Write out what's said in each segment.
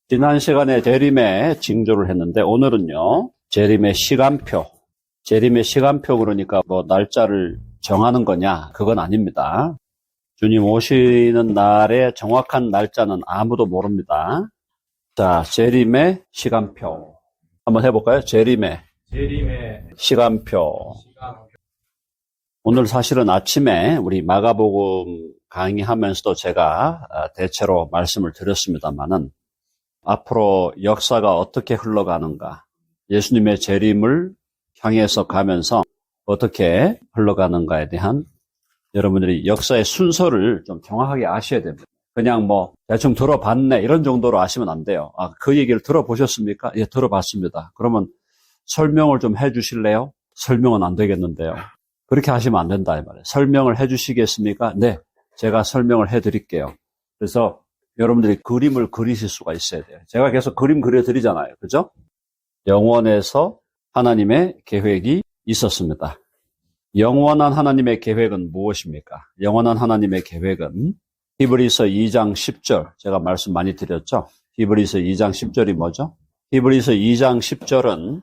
지난 시간에 재림의 징조를 했는데 오늘은요, 재림의 시간표. 재림의 시간표 그러니까 뭐 날짜를 정하는 거냐? 그건 아닙니다. 주님 오시는 날의 정확한 날짜는 아무도 모릅니다. 자, 재림의 시간표. 한번 해볼까요? 재림의 시간표. 오늘 사실은 아침에 우리 마가복음 강의하면서도 제가 대체로 말씀을 드렸습니다만은 앞으로 역사가 어떻게 흘러가는가, 예수님의 재림을 향해서 가면서 어떻게 흘러가는가에 대한 여러분들이 역사의 순서를 좀 정확하게 아셔야 됩니다. 그냥 뭐 대충 들어봤네 이런 정도로 아시면 안 돼요. 그 얘기를 들어보셨습니까? 예, 들어봤습니다. 그러면 설명을 좀 해주실래요? 설명은 안 되겠는데요. 그렇게 하시면 안 된다 이 말이에요. 설명을 해주시겠습니까? 네, 제가 설명을 해드릴게요. 그래서 여러분들이 그림을 그리실 수가 있어야 돼요. 제가 계속 그림 그려드리잖아요. 그죠? 영원에서 하나님의 계획이 있었습니다. 영원한 하나님의 계획은 무엇입니까? 영원한 하나님의 계획은 히브리서 2장 10절, 제가 말씀 많이 드렸죠? 히브리서 2장 10절이 뭐죠? 히브리서 2장 10절은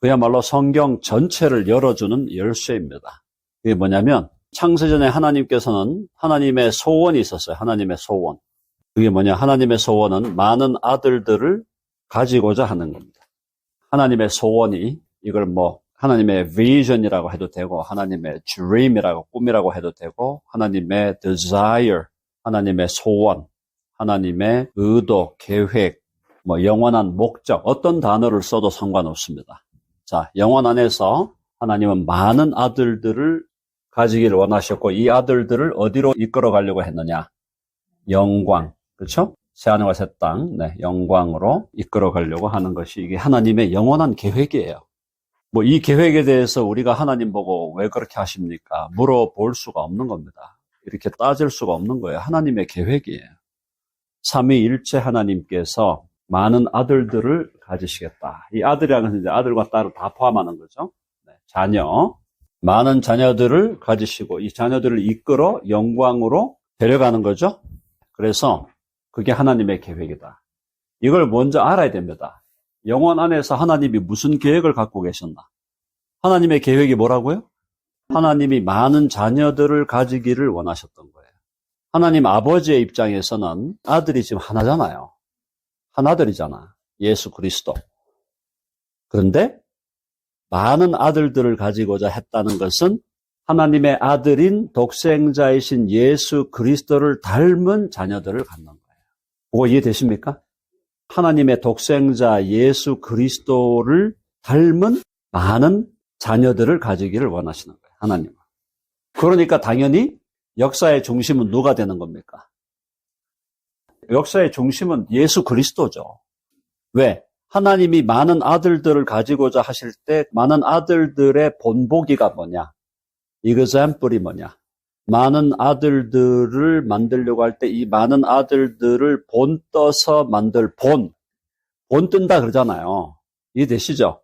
그야말로 성경 전체를 열어주는 열쇠입니다. 그게 뭐냐면 창세전에 하나님께서는 하나님의 소원이 있었어요. 하나님의 소원. 그게 뭐냐? 하나님의 소원은 많은 아들들을 가지고자 하는 겁니다. 하나님의 소원이 이걸 뭐 하나님의 vision이라고 해도 되고 하나님의 dream이라고 꿈이라고 해도 되고 하나님의 desire, 하나님의 소원, 하나님의 의도, 계획, 뭐 영원한 목적, 어떤 단어를 써도 상관없습니다. 자, 영원 안에서 하나님은 많은 아들들을 가지기를 원하셨고 이 아들들을 어디로 이끌어 가려고 했느냐? 영광, 그렇죠? 새하늘과 새 땅, 네, 영광으로 이끌어 가려고 하는 것이 이게 하나님의 영원한 계획이에요. 뭐 이 계획에 대해서 우리가 하나님 보고 왜 그렇게 하십니까? 물어볼 수가 없는 겁니다. 이렇게 따질 수가 없는 거예요. 하나님의 계획이에요. 삼위일체 하나님께서 많은 아들들을 가지시겠다. 이 아들이라는 것은 이제 아들과 딸을 다 포함하는 거죠. 네, 자녀. 많은 자녀들을 가지시고 이 자녀들을 이끌어 영광으로 데려가는 거죠. 그래서 그게 하나님의 계획이다. 이걸 먼저 알아야 됩니다. 영원 안에서 하나님이 무슨 계획을 갖고 계셨나? 하나님의 계획이 뭐라고요? 하나님이 많은 자녀들을 가지기를 원하셨던 거예요. 하나님 아버지의 입장에서는 아들이 지금 하나잖아요. 하나들이잖아. 예수 그리스도. 그런데 많은 아들들을 가지고자 했다는 것은 하나님의 아들인 독생자이신 예수 그리스도를 닮은 자녀들을 갖는 거예요. 그거 이해되십니까? 하나님의 독생자 예수 그리스도를 닮은 많은 자녀들을 가지기를 원하시는 거예요. 하나님은. 그러니까 당연히 역사의 중심은 누가 되는 겁니까? 역사의 중심은 예수 그리스도죠. 왜? 하나님이 많은 아들들을 가지고자 하실 때 많은 아들들의 본보기가 뭐냐? example이 뭐냐? 많은 아들들을 만들려고 할 때 이 많은 아들들을 본떠서 만들 본 뜬다 그러잖아요. 이해되시죠?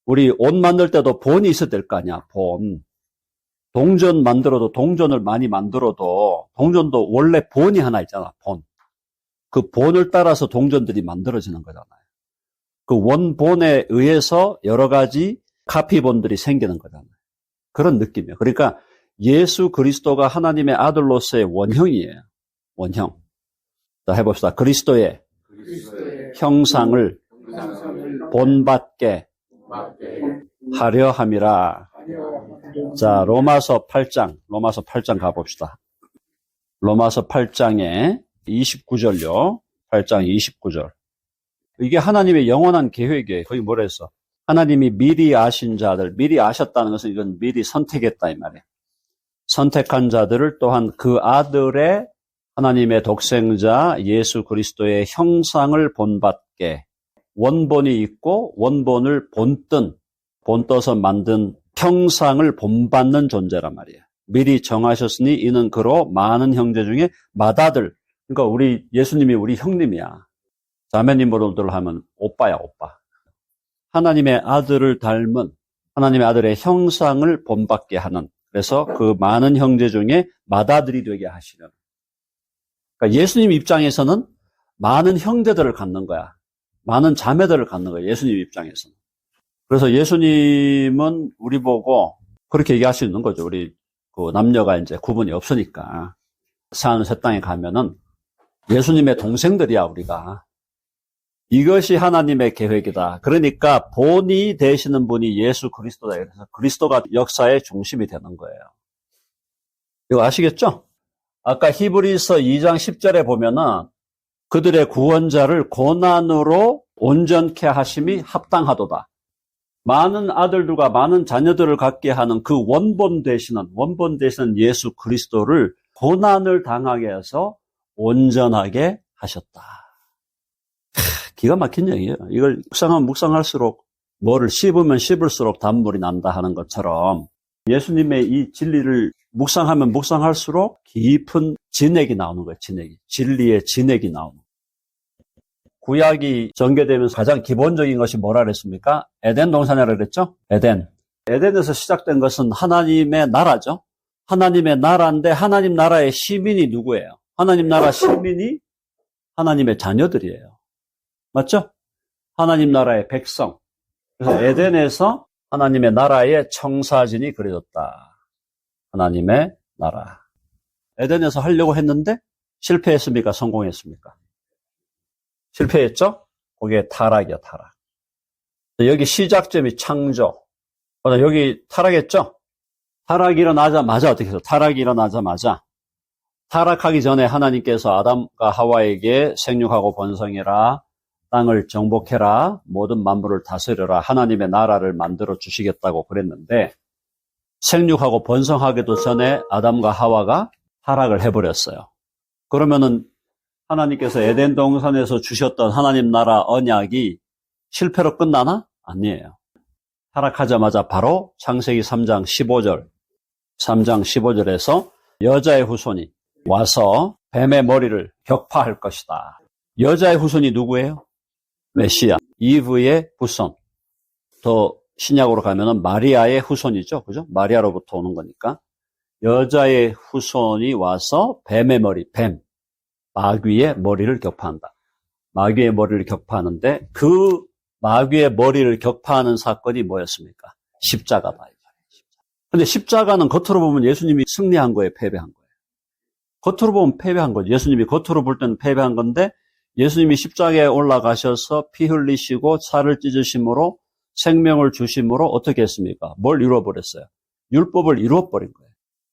우리 옷 만들 때도 본이 있어야 될 거 아니야, 본. 동전 만들어도, 동전을 많이 만들어도 동전도 원래 본이 하나 있잖아, 본. 그 본을 따라서 동전들이 만들어지는 거잖아요. 그 원본에 의해서 여러 가지 카피본들이 생기는 거잖아요. 그런 느낌이에요. 그러니까 예수 그리스도가 하나님의 아들로서의 원형이에요. 원형. 자, 해봅시다. 그리스도의 형상을 본받게 하려 함이라. 자, 로마서 8장 가봅시다. 로마서 8장에 29절요. 8장 29절. 이게 하나님의 영원한 계획이에요. 거기 뭐라 했어? 하나님이 미리 아신 자들, 미리 아셨다는 것은 이건 미리 선택했다 이 말이에요. 선택한 자들을 또한 그 아들의 하나님의 독생자 예수 그리스도의 형상을 본받게 원본이 있고 원본을 본떠서 만든 형상을 본받는 존재란 말이에요. 미리 정하셨으니 이는 그로 많은 형제 중에 맏아들. 그러니까 우리 예수님이 우리 형님이야. 자매님으로들 하면 오빠야, 오빠. 하나님의 아들을 닮은 하나님의 아들의 형상을 본받게 하는, 그래서 그 많은 형제 중에 맏아들이 되게 하시는. 그러니까 예수님 입장에서는 많은 형제들을 갖는 거야. 많은 자매들을 갖는 거야. 예수님 입장에서는. 그래서 예수님은 우리 보고 그렇게 얘기하시는 거죠. 우리 그 남녀가 이제 구분이 없으니까. 사는 새 땅에 가면은 예수님의 동생들이야, 우리가. 이것이 하나님의 계획이다. 그러니까 본이 되시는 분이 예수 그리스도다. 그래서 그리스도가 역사의 중심이 되는 거예요. 이거 아시겠죠? 아까 히브리서 2장 10절에 보면은 그들의 구원자를 고난으로 온전케 하심이 합당하도다. 많은 아들들과 많은 자녀들을 갖게 하는 그 원본 되시는 예수 그리스도를 고난을 당하게 해서 온전하게 하셨다. 기가 막힌 얘기예요. 이걸 묵상하면 묵상할수록 뭐를 씹으면 씹을수록 단물이 난다 하는 것처럼 예수님의 이 진리를 묵상하면 묵상할수록 깊은 진액이 나오는 거예요. 진리의 진액이 나오는 거예요. 구약이 전개되면서 가장 기본적인 것이 뭐라 그랬습니까? 에덴 동산이라고 그랬죠? 에덴에서 시작된 것은 하나님의 나라죠. 하나님의 나라인데 하나님 나라의 시민이 누구예요? 하나님 나라 시민이 하나님의 자녀들이에요. 맞죠? 하나님 나라의 백성. 그래서 에덴에서 하나님의 나라의 청사진이 그려졌다. 하나님의 나라. 에덴에서 하려고 했는데 실패했습니까? 성공했습니까? 실패했죠? 그게 타락이야, 타락. 여기 시작점이 창조. 여기 타락했죠? 타락이 일어나자마자 어떻게 해서? 타락이 일어나자마자 타락하기 전에 하나님께서 아담과 하와에게 생육하고 번성해라, 땅을 정복해라, 모든 만물을 다스려라, 하나님의 나라를 만들어 주시겠다고 그랬는데 생육하고 번성하기도 전에 아담과 하와가 타락을 해버렸어요. 그러면은 하나님께서 에덴 동산에서 주셨던 하나님 나라 언약이 실패로 끝나나? 아니에요. 타락하자마자 바로 창세기 3장 15절에서 여자의 후손이 와서 뱀의 머리를 격파할 것이다. 여자의 후손이 누구예요? 메시아, 이브의 후손. 더 신약으로 가면은 마리아의 후손이죠. 그죠? 마리아로부터 오는 거니까. 여자의 후손이 와서 뱀의 머리, 마귀의 머리를 격파한다. 마귀의 머리를 격파하는데 그 마귀의 머리를 격파하는 사건이 뭐였습니까? 십자가다. 근데 십자가는 겉으로 보면 예수님이 승리한 거예요, 패배한 거예요? 겉으로 보면 패배한 거죠. 예수님이 겉으로 볼 때는 패배한 건데 예수님이 십자가에 올라가셔서 피 흘리시고 살을 찢으심으로 생명을 주심으로 어떻게 했습니까? 뭘 이루어버렸어요? 율법을 이루어버린 거예요.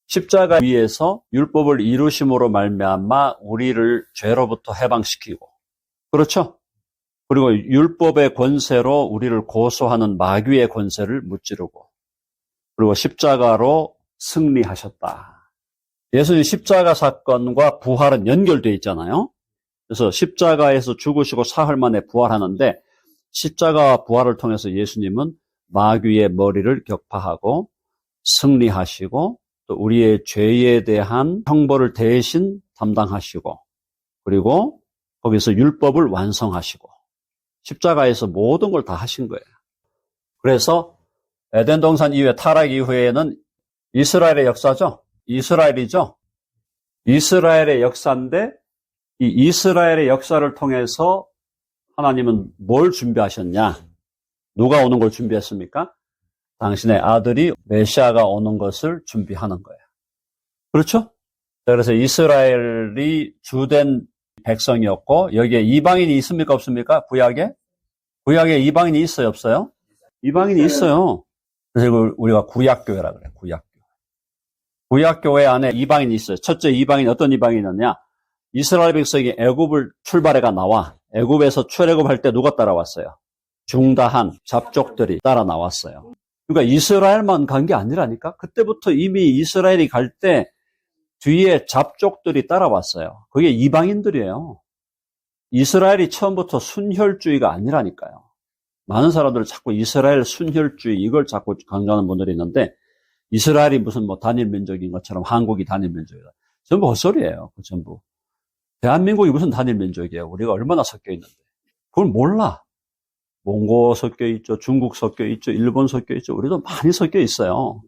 십자가 위에서 율법을 이루심으로 말미암아 우리를 죄로부터 해방시키고, 그렇죠? 그리고 율법의 권세로 우리를 고소하는 마귀의 권세를 무찌르고, 그리고 십자가로 승리하셨다. 예수님 십자가 사건과 부활은 연결되어 있잖아요. 그래서 십자가에서 죽으시고 사흘 만에 부활하는데 십자가와 부활을 통해서 예수님은 마귀의 머리를 격파하고 승리하시고 또 우리의 죄에 대한 형벌을 대신 담당하시고 그리고 거기서 율법을 완성하시고 십자가에서 모든 걸 다 하신 거예요. 그래서 에덴 동산 이후에 타락 이후에는 이스라엘의 역사죠. 이스라엘이죠. 이스라엘의 역사인데 이 이스라엘의 역사를 통해서 하나님은 뭘 준비하셨냐? 누가 오는 걸 준비했습니까? 당신의 아들이 메시아가 오는 것을 준비하는 거예요. 그렇죠? 그래서 이스라엘이 주된 백성이었고 여기에 이방인이 있습니까? 없습니까? 구약에? 구약에 이방인이 있어요? 없어요? 이방인이 있어요. 그래서 우리가 구약교회라 그래요. 구약교회. 구약교회 안에 이방인이 있어요. 첫째 이방인 어떤 이방인이었냐? 이스라엘 백성이 애굽을 출발해가 나와. 애굽에서 출애굽할 때 누가 따라왔어요? 중다한 잡족들이 따라 나왔어요. 그러니까 이스라엘만 간 게 아니라니까. 그때부터 이미 이스라엘이 갈 때 뒤에 잡족들이 따라왔어요. 그게 이방인들이에요. 이스라엘이 처음부터 순혈주의가 아니라니까요. 많은 사람들은 자꾸 이스라엘 순혈주의 이걸 자꾸 강조하는 분들이 있는데 이스라엘이 무슨 뭐 단일 민족인 것처럼 한국이 단일 민족이다. 전부 헛소리예요. 그 전부. 대한민국이 무슨 단일 민족이에요. 우리가 얼마나 섞여 있는데. 그걸 몰라. 몽고 섞여 있죠. 중국 섞여 있죠. 일본 섞여 있죠. 우리도 많이 섞여 있어요.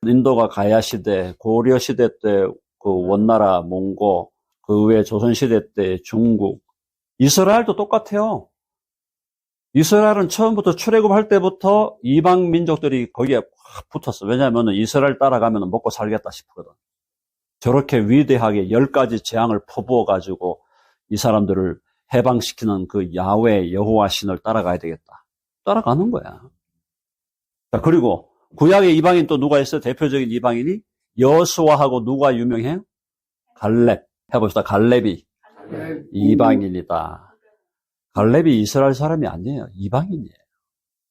인도가 가야 시대, 고려 시대 때 그 원나라 몽고, 그 후에 조선 시대 때 중국, 이스라엘도 똑같아요. 이스라엘은 처음부터 출애굽할 때부터 이방 민족들이 거기에 확 붙었어. 왜냐하면 이스라엘 따라가면 먹고 살겠다 싶거든. 저렇게 위대하게 10가지 재앙을 퍼부어가지고 이 사람들을 해방시키는 그 야훼 여호와 신을 따라가야 되겠다. 따라가는 거야. 자, 그리고 구약의 이방인 또 누가 있어요? 대표적인 이방인이 여수아하고 누가 유명해요? 갈렙. 해봅시다. 갈렙이 이방인이다. 갈렙이 이스라엘 사람이 아니에요. 이방인이에요.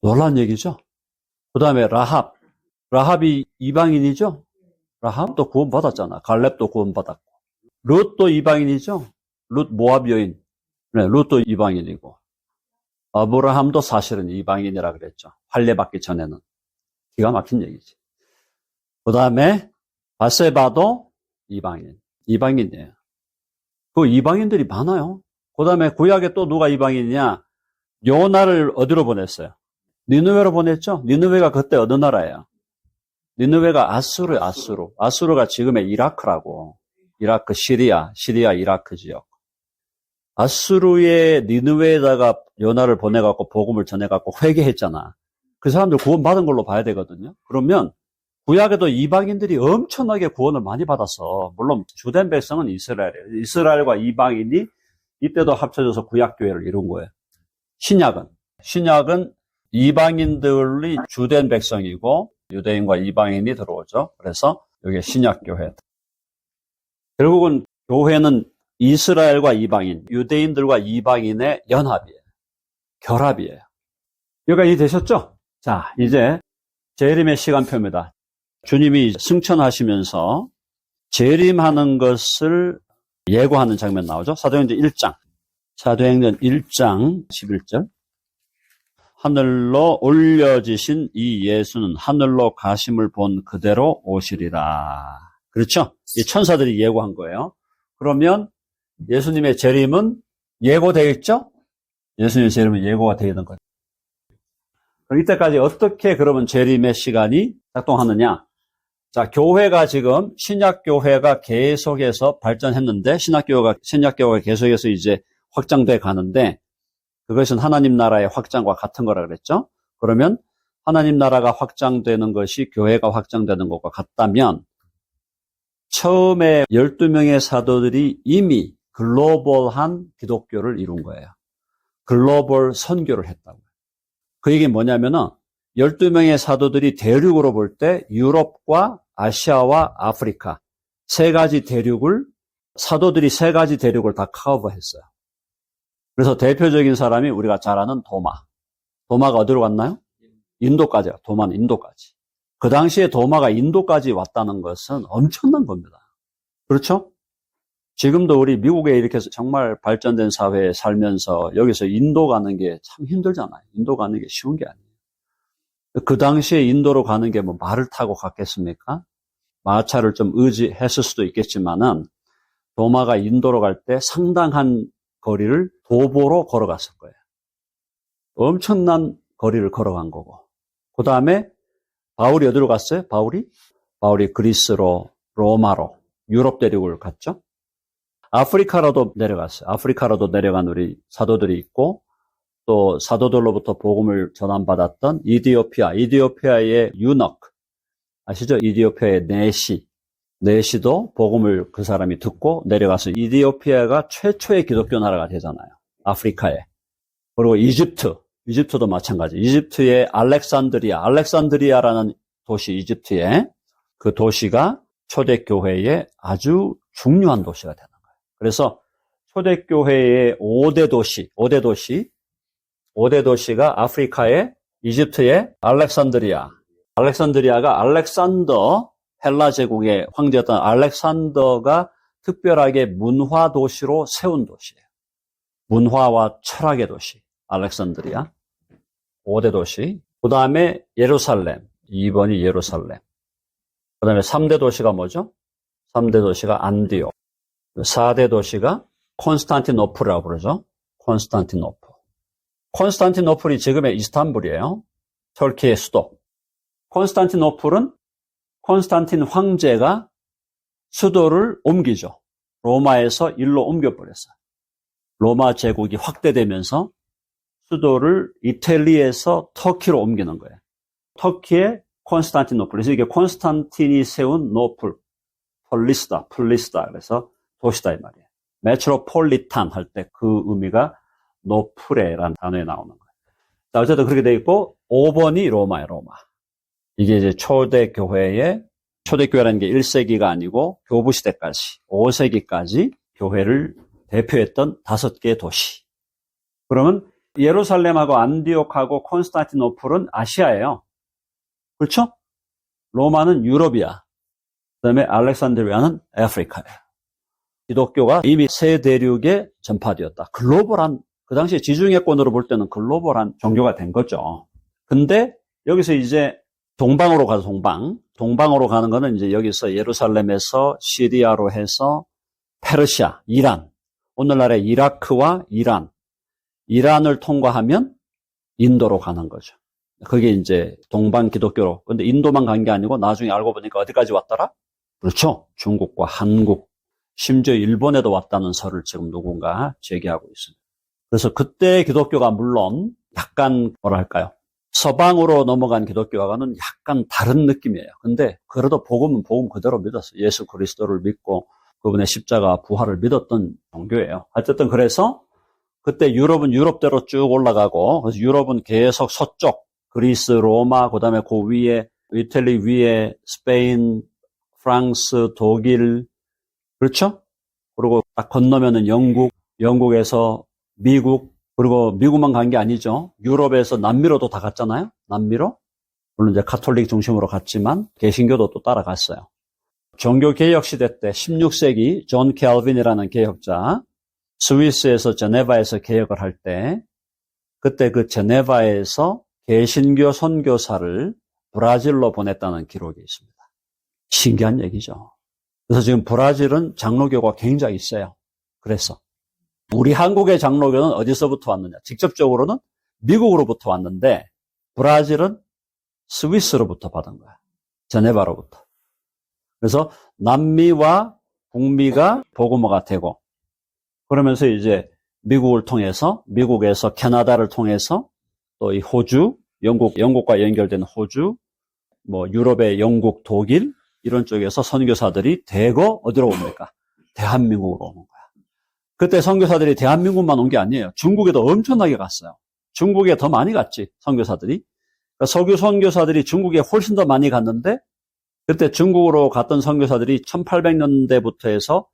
놀라운 얘기죠? 그 다음에 라합. 라합이 이방인이죠? 라합도 구원받았잖아. 갈렙도 구원받았고. 룻도 이방인이죠? 룻 모압 여인. 네, 룻도 이방인이고. 아브라함도 사실은 이방인이라 그랬죠. 할례받기 전에는. 기가 막힌 얘기지. 그 다음에 바세바도 이방인이에요. 그 이방인들이 많아요. 그 다음에 구약에 또 누가 이방인이냐? 요나를 어디로 보냈어요? 니느웨로 보냈죠? 니느웨가 그때 어느 나라예요? 니느웨가 아수르. 아수르가 지금의 이라크라고. 이라크, 시리아 이라크 지역. 아수르의 니느웨에다가 요나를 보내갖고 복음을 전해갖고 회개했잖아. 그 사람들 구원받은 걸로 봐야 되거든요. 그러면 구약에도 이방인들이 엄청나게 구원을 많이 받았어. 물론 주된 백성은 이스라엘이에요. 이스라엘과 이방인이 이때도 합쳐져서 구약교회를 이룬 거예요. 신약은 이방인들이 주된 백성이고 유대인과 이방인이 들어오죠. 그래서 여기 신약교회. 결국은 교회는 이스라엘과 이방인, 유대인들과 이방인의 연합이에요. 결합이에요. 여기가 이해되셨죠? 자, 이제 재림의 시간표입니다. 주님이 승천하시면서 재림하는 것을 예고하는 장면 나오죠. 사도행전 1장 11절. 하늘로 올려지신 이 예수는 하늘로 가심을 본 그대로 오시리라. 그렇죠? 이 천사들이 예고한 거예요. 그러면 예수님의 재림은 예고되어 있죠? 예수님의 재림은 예고가 되어 있는 거예요. 그럼 이때까지 어떻게 그러면 재림의 시간이 작동하느냐? 자, 교회가 지금 신약교회가 계속해서 발전했는데 신약교회가 계속해서 이제 확장돼 가는데 그것은 하나님 나라의 확장과 같은 거라 그랬죠? 그러면 하나님 나라가 확장되는 것이 교회가 확장되는 것과 같다면 처음에 12명의 사도들이 이미 글로벌한 기독교를 이룬 거예요. 글로벌 선교를 했다고요. 그 얘기는 뭐냐면은 12명의 사도들이 대륙으로 볼 때 유럽과 아시아와 아프리카 사도들이 세 가지 대륙을 다 커버했어요. 그래서 대표적인 사람이 우리가 잘 아는 도마가 어디로 갔나요? 인도까지요. 도마는 인도까지. 그 당시에 도마가 인도까지 왔다는 것은 엄청난 겁니다. 그렇죠? 지금도 우리 미국에 이렇게 정말 발전된 사회에 살면서 여기서 인도 가는 게 참 힘들잖아요. 인도 가는 게 쉬운 게 아니에요. 그 당시에 인도로 가는 게 뭐 말을 타고 갔겠습니까? 마차를 좀 의지했을 수도 있겠지만은 도마가 인도로 갈 때 상당한 거리를 도보로 걸어갔을 거예요. 엄청난 거리를 걸어간 거고. 그 다음에 바울이 어디로 갔어요? 바울이 그리스로, 로마로, 유럽 대륙을 갔죠. 아프리카로도 내려갔어요. 아프리카로도 내려간 우리 사도들이 있고 또 사도들로부터 복음을 전환받았던 이디오피아의 유넉 아시죠? 이디오피아의 네시도 복음을 그 사람이 듣고 내려가서 이디오피아가 최초의 기독교 나라가 되잖아요. 아프리카에. 그리고 이집트도 마찬가지. 이집트의 알렉산드리아라는 도시 이집트에 그 도시가 초대교회의 아주 중요한 도시가 되는 거예요. 그래서 초대교회의 5대 도시가 아프리카의 이집트의 알렉산드리아가 알렉산더 헬라 제국의 황제였던 알렉산더가 특별하게 문화 도시로 세운 도시예요. 문화와 철학의 도시 알렉산드리아 5대 도시. 그 다음에 예루살렘 2번이 예루살렘. 그 다음에 3대 도시가 뭐죠? 3대 도시가 안디옥. 4대 도시가 콘스탄티노플이라고 부르죠. 콘스탄티노플이 지금의 이스탄불이에요. 터키의 수도. 콘스탄티노플은 콘스탄틴 황제가 수도를 옮기죠. 로마에서 일로 옮겨버렸어요. 로마 제국이 확대되면서 수도를 이탈리아에서 터키로 옮기는 거예요. 터키의 콘스탄티노플. 그래서 이게 콘스탄틴이 세운 노플, 폴리스다. 그래서 도시다 이 말이에요. 메트로폴리탄 할 때 그 의미가 노프레라는 단어에 나오는 거예요. 자, 어쨌든 그렇게 돼 있고 5번이 로마예요, 로마. 이게 이제 초대교회라는 게 1세기가 아니고 교부시대까지 5세기까지 교회를 대표했던 5개의 도시. 그러면 예루살렘하고 안디옥하고 콘스탄티노플은 아시아예요. 그렇죠? 로마는 유럽이야. 그다음에 알렉산드리아는 아프리카예요. 기독교가 이미 세 대륙에 전파되었다. 글로벌한, 그 당시에 지중해권으로 볼 때는 글로벌한 종교가 된 거죠. 근데 여기서 이제 동방으로 가서 동방으로 가는 거는 이제 여기서 예루살렘에서 시리아로 해서 페르시아, 이란, 오늘날의 이라크와 이란을 통과하면 인도로 가는 거죠. 그게 이제 동방 기독교로. 근데 인도만 간 게 아니고 나중에 알고 보니까 어디까지 왔더라? 그렇죠. 중국과 한국, 심지어 일본에도 왔다는 설을 지금 누군가 제기하고 있습니다. 그래서 그때 기독교가 물론 약간 뭐랄까요? 서방으로 넘어간 기독교와는 약간 다른 느낌이에요. 근데 그래도 복음은 복음 그대로 믿었어요. 예수 그리스도를 믿고 그분의 십자가 부활을 믿었던 종교예요. 어쨌든 그래서 그때 유럽은 유럽대로 쭉 올라가고, 그래서 유럽은 계속 서쪽, 그리스, 로마, 그 다음에 그 위에, 이탈리 위에, 스페인, 프랑스, 독일, 그렇죠? 그리고 딱 건너면은 영국에서 미국, 그리고 미국만 간 게 아니죠. 유럽에서 남미로도 다 갔잖아요. 남미로. 물론 이제 가톨릭 중심으로 갔지만, 개신교도 또 따라갔어요. 종교개혁 시대 때 16세기 존 캘빈이라는 개혁자, 스위스에서 제네바에서 개혁을 할 때 그때 그 제네바에서 개신교 선교사를 브라질로 보냈다는 기록이 있습니다. 신기한 얘기죠. 그래서 지금 브라질은 장로교가 굉장히 있어요. 그래서 우리 한국의 장로교는 어디서부터 왔느냐? 직접적으로는 미국으로부터 왔는데 브라질은 스위스로부터 받은 거야. 제네바로부터. 그래서 남미와 북미가 복음화가 되고 그러면서 이제 미국을 통해서 미국에서 캐나다를 통해서 또 이 호주, 영국과 연결된 호주, 뭐 유럽의 영국, 독일 이런 쪽에서 선교사들이 대거 어디로 옵니까? 대한민국으로 오는 거야. 그때 선교사들이 대한민국만 온 게 아니에요. 중국에도 엄청나게 갔어요. 중국에 더 많이 갔지 선교사들이. 그러니까 서구 선교사들이 중국에 훨씬 더 많이 갔는데 그때 중국으로 갔던 선교사들이 1800년대부터 해서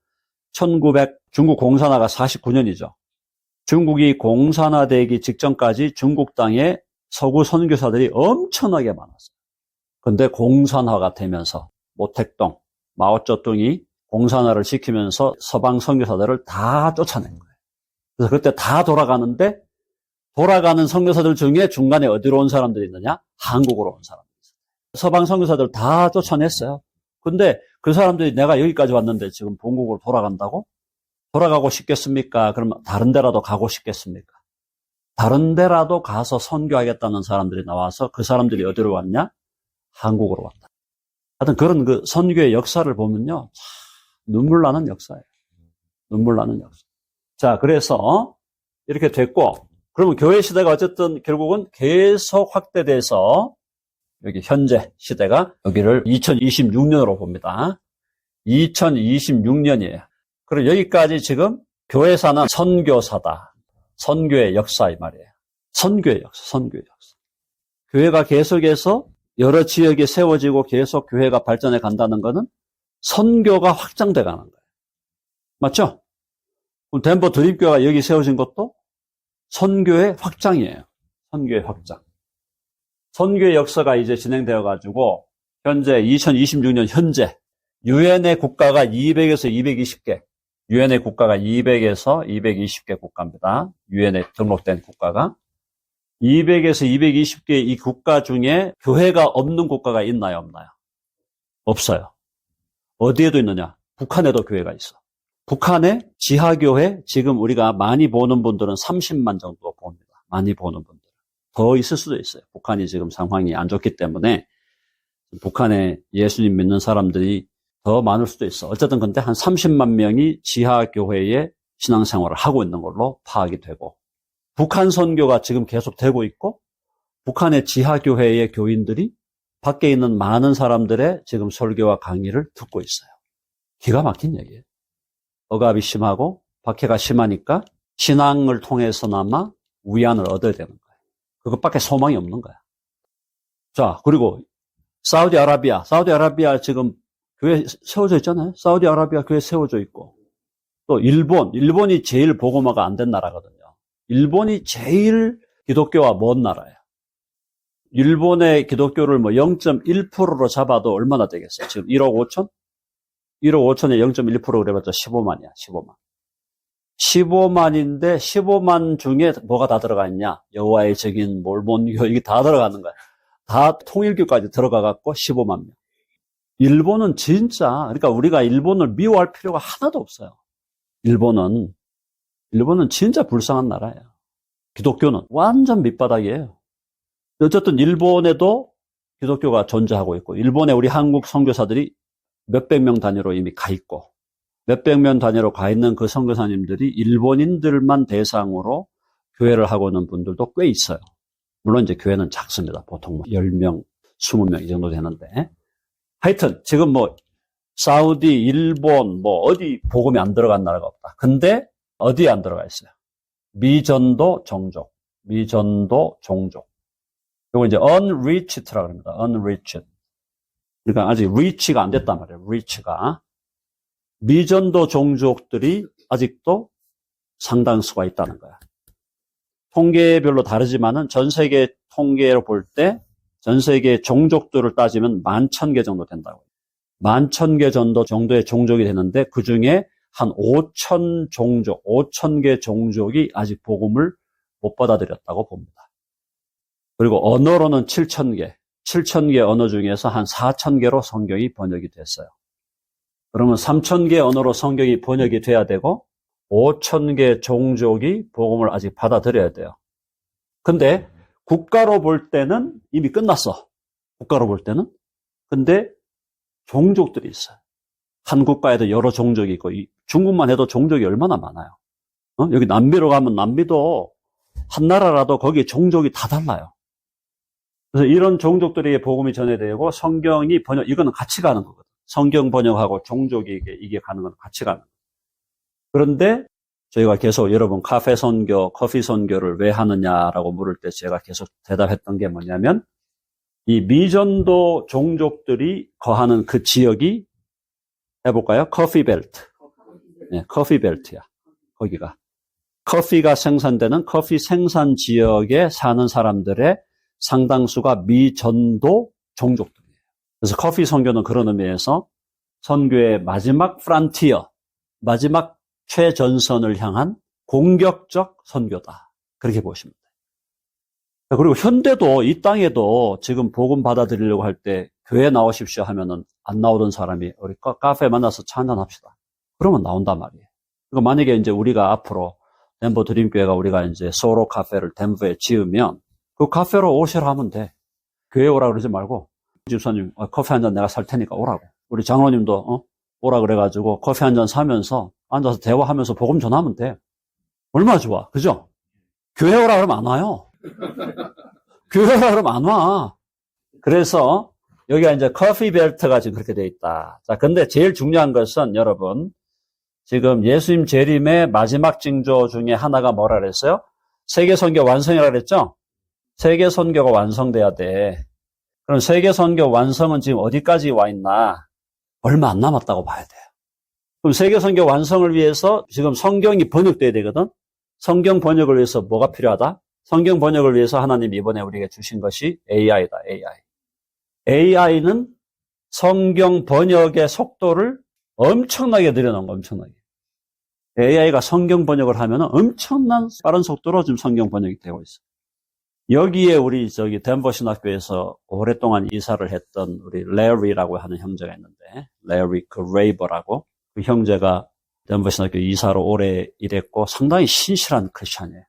중국 공산화가 49년이죠. 중국이 공산화되기 직전까지 중국 땅에 서구 선교사들이 엄청나게 많았어요. 근데 공산화가 되면서 모택동, 마오쩌둥이 공산화를 시키면서 서방 선교사들을 다 쫓아낸 거예요. 그래서 그때 다 돌아가는데 돌아가는 선교사들 중에 중간에 어디로 온 사람들이 있느냐? 한국으로 온 사람들이 있어요. 서방 선교사들 다 쫓아냈어요. 근데 그 사람들이 내가 여기까지 왔는데 지금 본국으로 돌아간다고? 돌아가고 싶겠습니까? 그러면 다른 데라도 가고 싶겠습니까? 다른 데라도 가서 선교하겠다는 사람들이 나와서 그 사람들이 어디로 왔냐? 한국으로 왔다. 하여튼 그런 그 선교의 역사를 보면요. 참 눈물 나는 역사예요. 눈물 나는 역사. 자, 그래서 이렇게 됐고, 그러면 교회 시대가 어쨌든 결국은 계속 확대돼서 여기 현재 시대가 여기를 2026년으로 봅니다. 2026년이에요. 그리고 여기까지 지금 교회사는 선교사다. 선교의 역사 이 말이에요. 선교의 역사. 교회가 계속해서 여러 지역에 세워지고 계속 교회가 발전해 간다는 것은 선교가 확장돼 가는 거예요. 맞죠? 그럼 덴버 드림교회가 여기 세워진 것도 선교의 확장이에요. 선교의 확장. 선교의 역사가 이제 진행되어 가지고 현재 2026년 현재 유엔의 국가가 200에서 220개, 유엔의 국가가 200에서 220개 국가입니다. 유엔에 등록된 국가가 200에서 220개 이 국가 중에 교회가 없는 국가가 있나요, 없나요? 없어요. 어디에도 있느냐? 북한에도 교회가 있어. 북한의 지하교회 지금 우리가 많이 보는 분들은 30만 정도 봅니다. 많이 보는 분들. 더 있을 수도 있어요. 북한이 지금 상황이 안 좋기 때문에 북한에 예수님 믿는 사람들이 더 많을 수도 있어. 어쨌든 근데 한 30만 명이 지하교회에 신앙생활을 하고 있는 걸로 파악이 되고, 북한 선교가 지금 계속 되고 있고, 북한의 지하교회의 교인들이 밖에 있는 많은 사람들의 지금 설교와 강의를 듣고 있어요. 기가 막힌 얘기예요. 억압이 심하고 박해가 심하니까 신앙을 통해서나마 위안을 얻어야 되는 거예요. 그것밖에 소망이 없는 거야. 자, 그리고 사우디아라비아 지금 교회 세워져 있잖아요. 사우디아라비아 교회 세워져 있고, 또 일본이 제일 복음화가 안 된 나라거든요. 일본이 제일 기독교와 먼 나라예요. 일본의 기독교를 뭐 0.1%로 잡아도 얼마나 되겠어요? 지금 1억 5천? 1억 5천에 0.1% 그래봤자 15만이야, 15만. 15만인데 15만 중에 뭐가 다 들어가 있냐? 여호와의 증인, 몰몬교, 이게 다 들어가는 거야. 다 통일교까지 들어가갖고 15만 명. 일본은 진짜, 그러니까 우리가 일본을 미워할 필요가 하나도 없어요. 일본은 진짜 불쌍한 나라예요. 기독교는 완전 밑바닥이에요. 어쨌든 일본에도 기독교가 존재하고 있고, 일본에 우리 한국 선교사들이 몇백 명 단위로 이미 가 있고, 몇백 명 단위로 가 있는 그 선교사님들이 일본인들만 대상으로 교회를 하고 있는 분들도 꽤 있어요. 물론 이제 교회는 작습니다. 보통 10명, 20명 이 정도 되는데. 하여튼 지금 뭐 사우디, 일본 뭐 어디 복음이 안 들어간 나라가 없다. 근데 어디에 안 들어가 있어요? 미전도 종족. 이거 이제 unreached라고 합니다. unreached. 그러니까 아직 reach가 안 됐단 말이에요. reach가. 미전도 종족들이 아직도 상당수가 있다는 거야. 통계별로 다르지만은 전 세계 통계로 볼 때 전 세계 종족들을 따지면 11,000개 정도 된다고. 11,000개 정도의 종족이 되는데 그 중에 한 5,000개 종족이 아직 복음을 못 받아들였다고 봅니다. 그리고 언어로는 7,000개 언어 중에서 한 4,000개로 성경이 번역이 됐어요. 그러면 3,000개 언어로 성경이 번역이 돼야 되고 5,000개 종족이 복음을 아직 받아들여야 돼요. 근데 국가로 볼 때는 이미 끝났어. 국가로 볼 때는. 근데 종족들이 있어요. 한 국가에도 여러 종족이 있고, 중국만 해도 종족이 얼마나 많아요. 여기 남미로 가면 남미도 한 나라라도 거기 종족이 다 달라요. 그래서 이런 종족들에게 복음이 전해되고 성경이 이거는 같이 가는 거거든. 성경 번역하고 종족이 이게 가는 건 같이 가는 거예요. 그런데 저희가 계속 여러분 카페 선교, 커피 선교를 왜 하느냐라고 물을 때 제가 계속 대답했던 게 뭐냐면 이 미전도 종족들이 거하는 그 지역이 해볼까요? 커피 벨트. 네, 커피 벨트야. 거기가. 커피가 생산되는 커피 생산 지역에 사는 사람들의 상당수가 미전도 종족들이에요. 그래서 커피 선교는 그런 의미에서 선교의 마지막 프란티어, 마지막 최전선을 향한 공격적 선교다. 그렇게 보시면 돼요. 그리고 현대도 이 땅에도 지금 복음 받아들이려고 할 때 교회 나오십시오 하면은 안 나오던 사람이 우리 카페 만나서 차 한잔 합시다. 그러면 나온단 말이에요. 그러니까 만약에 이제 우리가 앞으로 덴버 드림교회가 우리가 이제 소로 카페를 덴버에 지으면 그 카페로 오시라 하면 돼. 교회 오라 그러지 말고 집사님 커피 한 잔 내가 살 테니까 오라고. 우리 장로님도 오라 그래가지고 커피 한 잔 사면서 앉아서 대화하면서 복음 전하면 돼. 얼마나 좋아. 그죠? 교회 오라 그러면 안 와요. 교회 오라 그러면 안 와. 그래서 여기가 이제 커피 벨트가 지금 그렇게 돼 있다. 자, 근데 제일 중요한 것은 여러분, 지금 예수님 재림의 마지막 징조 중에 하나가 뭐라 그랬어요? 세계 선교 완성이라고 그랬죠? 세계 선교가 완성돼야 돼. 그럼 세계 선교 완성은 지금 어디까지 와 있나? 얼마 안 남았다고 봐야 돼요. 그럼 세계 선교 완성을 위해서 지금 성경이 번역돼야 되거든? 성경 번역을 위해서 뭐가 필요하다? 성경 번역을 위해서 하나님 이번에 우리에게 주신 것이 AI다, AI. AI는 성경 번역의 속도를 엄청나게 늘려놓은 거, 엄청나게. AI가 성경 번역을 하면 엄청난 빠른 속도로 지금 성경 번역이 되고 있어요. 여기에 우리 덴버 신학교에서 오랫동안 이사를 했던 우리 레리라고 하는 형제가 있는데, 레리 그레이버라고, 그 형제가 덴버 신학교 이사로 오래 일했고 상당히 신실한 크리스찬이에요.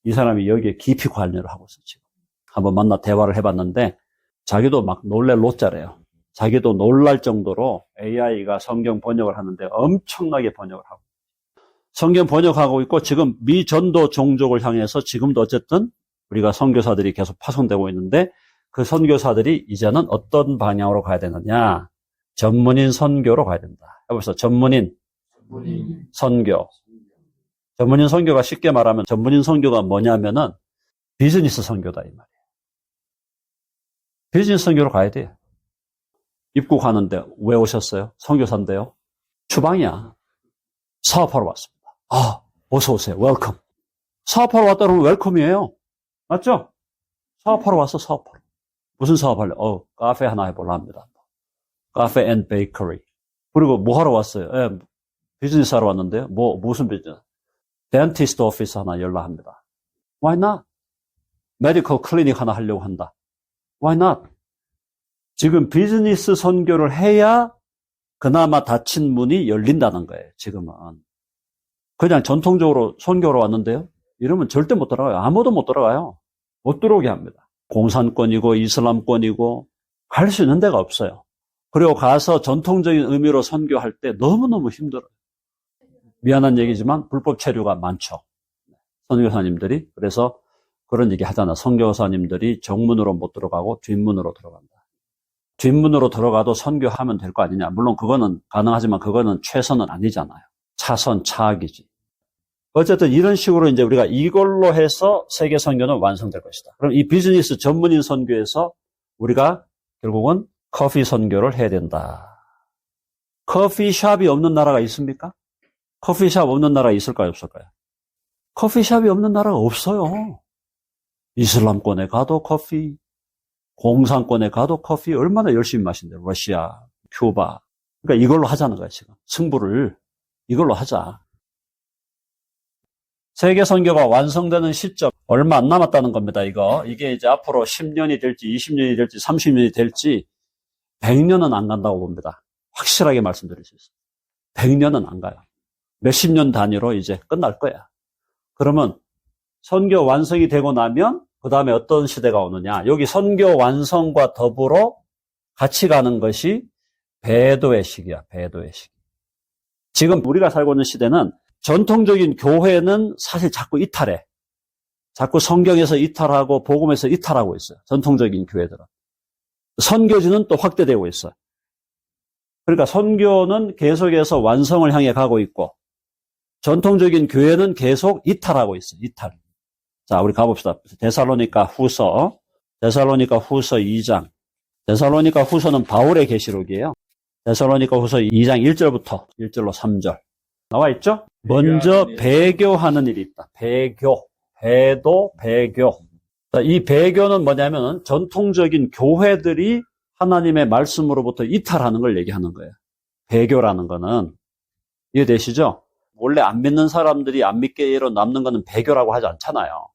이 사람이 여기에 깊이 관여를 하고 있어요, 지금. 한번 만나 대화를 해봤는데, 자기도 막 놀랄 노자래요. 자기도 놀랄 정도로 AI가 성경 번역을 하는데 엄청나게 번역을 하고. 성경 번역하고 있고 지금 미전도 종족을 향해서 지금도 어쨌든 우리가 선교사들이 계속 파송되고 있는데 그 선교사들이 이제는 어떤 방향으로 가야 되느냐. 전문인 선교로 가야 된다. 해보세요. 전문인 선교. 전문인 선교가 쉽게 말하면 전문인 선교가 뭐냐면은 비즈니스 선교다 이 말이에요. 비즈니스 선교로 가야 돼요. 입국하는데 왜 오셨어요? 선교사인데요. 추방이야. 사업하러 왔습니다. 아, 어서 오세요. 웰컴. 사업하러 왔다 그러면 웰컴이에요. 맞죠? 사업하러 왔어, 사업하러. 무슨 사업할래? 카페 하나 해보려 합니다. 카페 앤 베이커리. 그리고 뭐 하러 왔어요? 비즈니스 하러 왔는데요. 무슨 비즈니스? 덴티스트 오피스 하나 열라 합니다. Why not? 메디컬 클리닉 하나 하려고 한다. Why not? 지금 비즈니스 선교를 해야 그나마 닫힌 문이 열린다는 거예요, 지금은. 그냥 전통적으로 선교로 왔는데요. 이러면 절대 못 들어가요. 아무도 못 들어가요. 못 들어오게 합니다. 공산권이고 이슬람권이고 갈 수 있는 데가 없어요. 그리고 가서 전통적인 의미로 선교할 때 너무너무 힘들어요. 미안한 얘기지만 불법 체류가 많죠. 선교사님들이. 그래서 그런 얘기 하잖아. 선교사님들이 정문으로 못 들어가고 뒷문으로 들어간다. 뒷문으로 들어가도 선교하면 될 거 아니냐. 물론 그거는 가능하지만 그거는 최선은 아니잖아요. 차선, 차악이지. 어쨌든 이런 식으로 이제 우리가 이걸로 해서 세계 선교는 완성될 것이다. 그럼 이 비즈니스 전문인 선교에서 우리가 결국은 커피 선교를 해야 된다. 커피숍이 없는 나라가 있습니까? 커피숍 없는 나라 있을까요? 없을까요? 커피숍이 없는 나라가 없어요. 이슬람권에 가도 커피, 공산권에 가도 커피 얼마나 열심히 마신대요. 러시아, 큐바. 그러니까 이걸로 하자는 거야, 지금. 승부를 이걸로 하자. 세계 선교가 완성되는 시점 얼마 안 남았다는 겁니다. 이게 이제 앞으로 10년이 될지 20년이 될지 30년이 될지 100년은 안 간다고 봅니다. 확실하게 말씀드릴 수 있어요. 100년은 안 가요. 몇십 년 단위로 이제 끝날 거야. 그러면 선교 완성이 되고 나면 그 다음에 어떤 시대가 오느냐. 여기 선교 완성과 더불어 같이 가는 것이 배도의 시기야. 배도의 시기. 지금 우리가 살고 있는 시대는 전통적인 교회는 사실 자꾸 이탈해. 자꾸 성경에서 이탈하고 복음에서 이탈하고 있어요. 전통적인 교회들은. 선교지는 또 확대되고 있어요. 그러니까 선교는 계속해서 완성을 향해 가고 있고 전통적인 교회는 계속 이탈하고 있어요. 이탈. 자, 우리 가봅시다. 데살로니가 후서 2장. 데살로니가 후서는 바울의 계시록이에요. 데살로니가 후서 2장 1절부터 1절로 3절. 나와 있죠? 먼저 배교하는 일이 있다. 배교. 자, 이 배교는 뭐냐면 전통적인 교회들이 하나님의 말씀으로부터 이탈하는 걸 얘기하는 거예요. 배교라는 거는. 이해되시죠? 원래 안 믿는 사람들이 안 믿게로 남는 거는 배교라고 하지 않잖아요.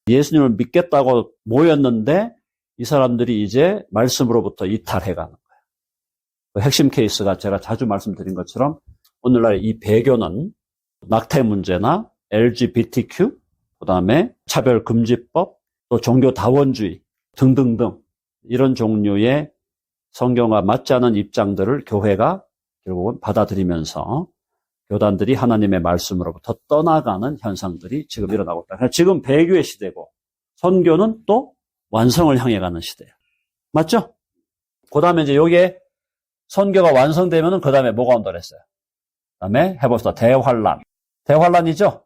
예수님을 믿겠다고 모였는데 이 사람들이 이제 말씀으로부터 이탈해가는 거예요. 그 핵심 케이스가 제가 자주 말씀드린 것처럼 오늘날 이 배교는 낙태 문제나 LGBTQ, 그 다음에 차별금지법, 또 종교다원주의 등등등 이런 종류의 성경과 맞지 않은 입장들을 교회가 결국은 받아들이면서 교단들이 하나님의 말씀으로부터 떠나가는 현상들이 지금 일어나고 있다. 지금 배교의 시대고 선교는 또 완성을 향해 가는 시대예요. 맞죠? 그 다음에 이제 여기에 선교가 완성되면은 그 다음에 뭐가 온다 그랬어요? 그 다음에 해봅시다. 대환란. 대환란이죠?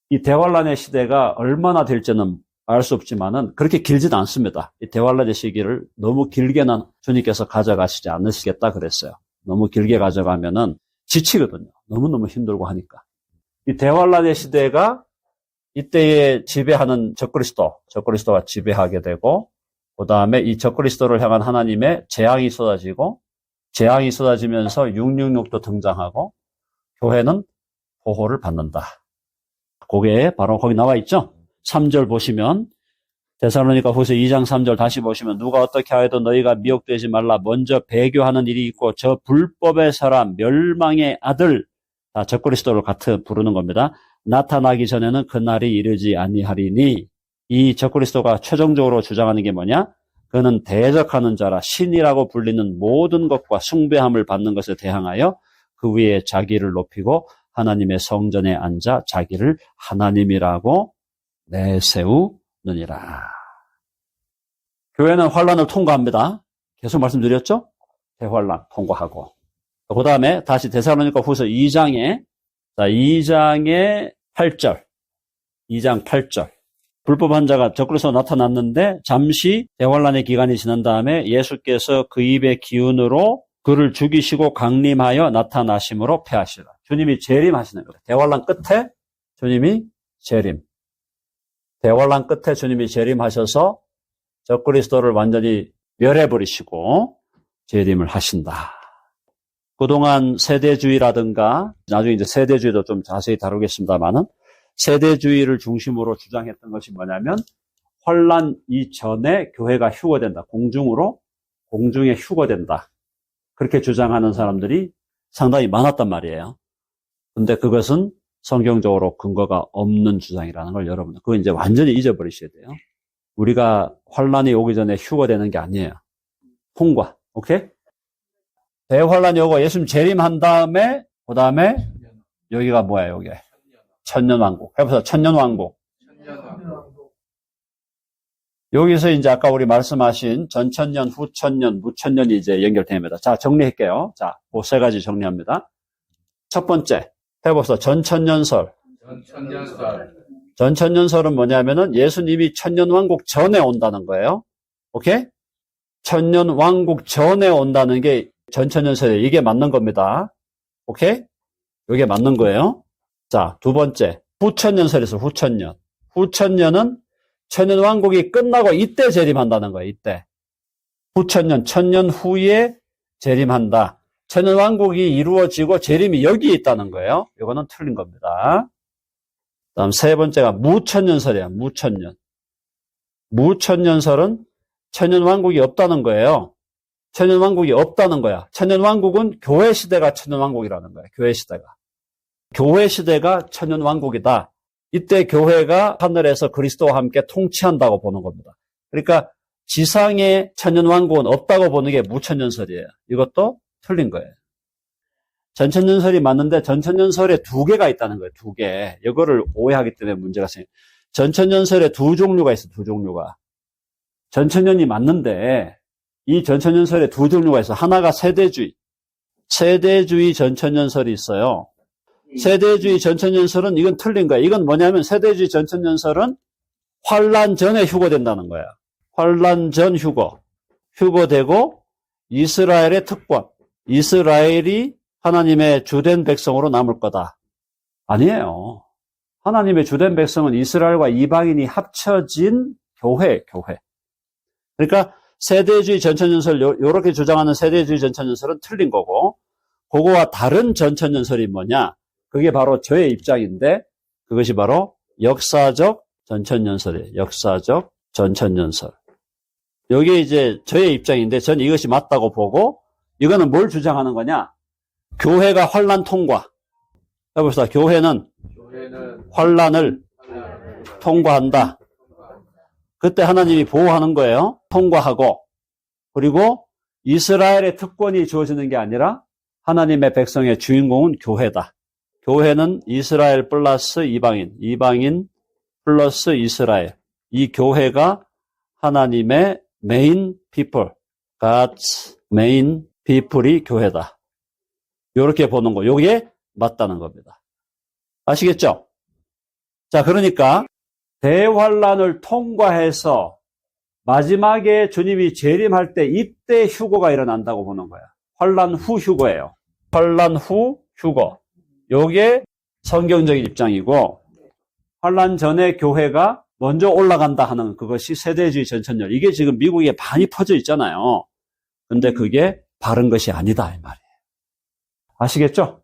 이 대환란의 시대가 얼마나 될지는 알 수 없지만은 그렇게 길지는 않습니다. 이 대환란의 시기를 너무 길게는 주님께서 가져가시지 않으시겠다 그랬어요. 너무 길게 가져가면은 지치거든요. 너무너무 힘들고 하니까. 이 대환란의 시대가 이때에 지배하는 적그리스도가 지배하게 되고, 그 다음에 이 적그리스도를 향한 하나님의 재앙이 쏟아지고, 재앙이 쏟아지면서 666도 등장하고, 교회는 보호를 받는다. 그게 바로 거기 나와 있죠? 3절 보시면, 데살로니가 후서 2장 3절 다시 보시면 누가 어떻게 하여도 너희가 미혹되지 말라. 먼저 배교하는 일이 있고 저 불법의 사람 멸망의 아들 다 적그리스도를 같이 부르는 겁니다. 나타나기 전에는 그날이 이르지 아니하리니 이 적그리스도가 최종적으로 주장하는 게 뭐냐? 그는 대적하는 자라 신이라고 불리는 모든 것과 숭배함을 받는 것에 대항하여 그 위에 자기를 높이고 하나님의 성전에 앉아 자기를 하나님이라고 내세우느니라. 교회는 환란을 통과합니다. 계속 말씀드렸죠? 대환란 통과하고. 그 다음에 다시 데살로니가 후서 2장에 8절. 2장 8절. 불법 환자가 적그리스도로 나타났는데 잠시 대환란의 기간이 지난 다음에 예수께서 그 입의 기운으로 그를 죽이시고 강림하여 나타나심으로 패하시라. 주님이 재림하시는 거예요. 대환란 끝에 주님이 재림. 대환란 끝에 주님이 재림하셔서 적그리스도를 완전히 멸해버리시고 재림을 하신다. 그동안 세대주의라든가 나중에 이제 세대주의도 좀 자세히 다루겠습니다만은 세대주의를 중심으로 주장했던 것이 뭐냐면 환란 이전에 교회가 휴거된다. 공중에 휴거된다. 그렇게 주장하는 사람들이 상당히 많았단 말이에요. 근데 그것은 성경적으로 근거가 없는 주장이라는 걸 여러분, 그거 이제 완전히 잊어버리셔야 돼요. 우리가 환란이 오기 전에 휴거되는 게 아니에요. 통과. 오케이? 대환란이 오고 예수님 재림한 다음에, 그 다음에 여기가 뭐야, 여기? 천년왕국. 해보세요. 천년왕국. 여기서 이제 아까 우리 말씀하신 전천년, 후천년, 무천년이 이제 연결됩니다. 자, 정리할게요. 자, 그 세 가지 정리합니다. 첫 번째, 해보세요. 전천년설. 전천년설은 뭐냐면은 예수님이 천년왕국 전에 온다는 거예요. 오케이? 천년왕국 전에 온다는 게 전천년설이에요. 이게 맞는 겁니다. 오케이? 이게 맞는 거예요. 자, 두 번째, 후천년설에서 후천년. 후천년은 천년왕국이 끝나고 이때 재림한다는 거예요. 이때. 후천년, 천년 후에 재림한다. 천년왕국이 이루어지고 재림이 여기 있다는 거예요. 이거는 틀린 겁니다. 다음 세 번째가 무천년설이에요. 무천년. 무천년설은 천년왕국이 없다는 거예요. 천년왕국이 없다는 거야. 천년왕국은 교회 시대가 천년왕국이라는 거예요. 교회 시대가. 교회 시대가 천년왕국이다. 이때 교회가 하늘에서 그리스도와 함께 통치한다고 보는 겁니다. 그러니까 지상에 천년왕국은 없다고 보는 게 무천년설이에요. 이것도 틀린 거예요. 전천년설이 맞는데 전천년설에 두 개가 있다는 거예요. 두 개. 이거를 오해하기 때문에 문제가 생겨요. 전천년설에 두 종류가 있어요. 두 종류가. 전천년이 맞는데 이 전천년설에 두 종류가 있어요. 하나가 세대주의. 세대주의 전천년설이 있어요. 세대주의 전천년설은 이건 틀린 거야. 이건 뭐냐면 세대주의 전천년설은 환란 전에 휴거된다는 거야. 환란 전 휴거. 휴거되고 이스라엘의 특권. 이스라엘이 하나님의 주된 백성으로 남을 거다. 아니에요. 하나님의 주된 백성은 이스라엘과 이방인이 합쳐진 교회. 그러니까 세대주의 전천년설, 이렇게 주장하는 세대주의 전천년설은 틀린 거고, 그거와 다른 전천년설이 뭐냐? 그게 바로 저의 입장인데, 그것이 바로 역사적 전천년설이에요. 역사적 전천년설. 여기에 이제 저의 입장인데, 저는 이것이 맞다고 보고, 이거는 뭘 주장하는 거냐? 교회가 환란 통과. 해봅시다. 교회는 환란을 통과한다. 그때 하나님이 보호하는 거예요. 통과하고. 그리고 이스라엘의 특권이 주어지는 게 아니라 하나님의 백성의 주인공은 교회다. 교회는 이스라엘 플러스 이방인, 이방인 플러스 이스라엘. 이 교회가 하나님의 메인 피플, God's 메인 피플이 교회다. 이렇게 보는 거. 요게 맞다는 겁니다. 아시겠죠? 자, 그러니까 대환란을 통과해서 마지막에 주님이 재림할 때 이때 휴거가 일어난다고 보는 거야. 환란 후 휴거예요. 환란 후 휴거. 요게 성경적인 입장이고 환란 전에 교회가 먼저 올라간다 하는 그것이 세대주의 전천년. 이게 지금 미국에 많이 퍼져 있잖아요. 근데 그게 바른 것이 아니다 이 말이에요. 아시겠죠?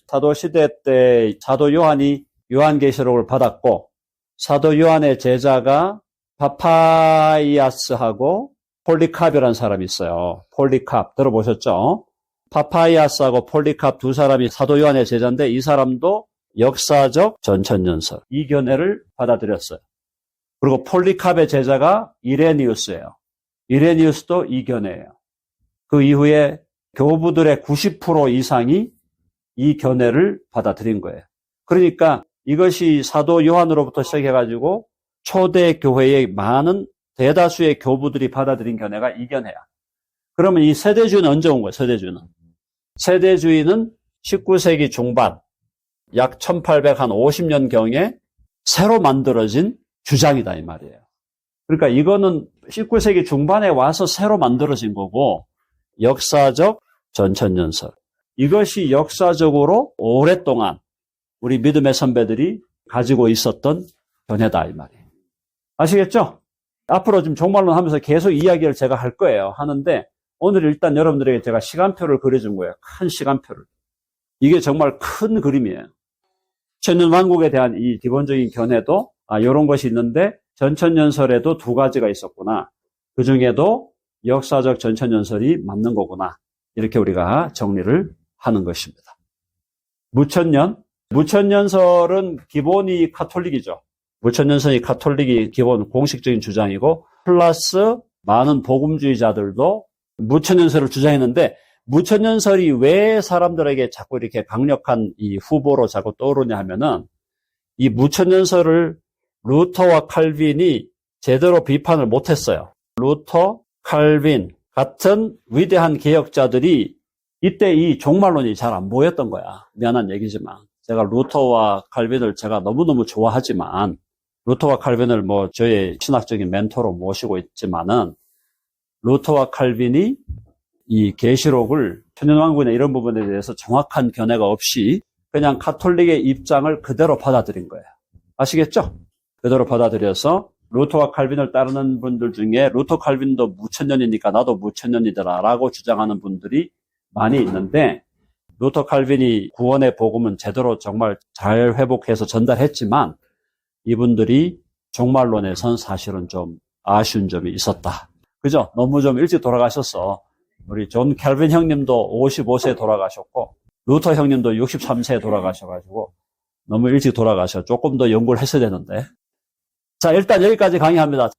사도 시대 때 사도 요한이 요한계시록을 받았고 사도 요한의 제자가 파파이아스하고 폴리캅이라는 사람이 있어요. 폴리캅 들어보셨죠? 파파이아스하고 폴리캅 두 사람이 사도 요한의 제자인데 이 사람도 역사적 전천년설 이견해를 받아들였어요. 그리고 폴리캅의 제자가 이레니우스예요. 이레니우스도 이견해예요. 그 이후에 교부들의 90% 이상이 이 견해를 받아들인 거예요. 그러니까 이것이 사도 요한으로부터 시작해가지고 초대 교회의 많은 대다수의 교부들이 받아들인 견해가 이 견해야. 그러면 이 세대주의는 언제 온 거예요? 세대주의는 19세기 중반, 약 1850년경에 새로 만들어진 주장이다 이 말이에요. 그러니까 이거는 19세기 중반에 와서 새로 만들어진 거고 역사적 전천연설. 이것이 역사적으로 오랫동안 우리 믿음의 선배들이 가지고 있었던 견해다 이 말이에요. 아시겠죠? 앞으로 지금 종말론 하면서 계속 이야기를 제가 할 거예요. 하는데 오늘 일단 여러분들에게 제가 시간표를 그려준 거예요. 큰 시간표를. 이게 정말 큰 그림이에요. 천년왕국에 대한 이 기본적인 견해도 이런 것이 있는데 전천연설에도 두 가지가 있었구나. 그 중에도 역사적 전천연설이 맞는 거구나. 이렇게 우리가 정리를 하는 것입니다. 무천연설은 기본이 카톨릭이죠. 무천연설이 카톨릭이 기본 공식적인 주장이고 플러스 많은 복음주의자들도 무천연설을 주장했는데 무천연설이 왜 사람들에게 자꾸 이렇게 강력한 이 후보로 자꾸 떠오르냐 하면은 이 무천연설을 루터와 칼빈이 제대로 비판을 못했어요. 루터, 칼빈 같은 위대한 개혁자들이 이때 이 종말론이 잘 안 보였던 거야. 미안한 얘기지만 제가 루터와 칼빈을 제가 너무너무 좋아하지만 루터와 칼빈을 뭐 저의 신학적인 멘토로 모시고 있지만은 루터와 칼빈이 이 계시록을 천년왕국이나 이런 부분에 대해서 정확한 견해가 없이 그냥 카톨릭의 입장을 그대로 받아들인 거예요. 아시겠죠? 그대로 받아들여서 루터와 칼빈을 따르는 분들 중에 루터 칼빈도 무천년이니까 나도 무천년이더라라고 주장하는 분들이 많이 있는데 루터 칼빈이 구원의 복음은 제대로 정말 잘 회복해서 전달했지만 이분들이 종말론에선 사실은 좀 아쉬운 점이 있었다. 그죠? 너무 좀 일찍 돌아가셨어. 우리 존 캘빈 형님도 55세에 돌아가셨고 루터 형님도 63세에 돌아가셔가지고 너무 일찍 돌아가셔. 조금 더 연구를 했어야 되는데. 자, 일단 여기까지 강의합니다.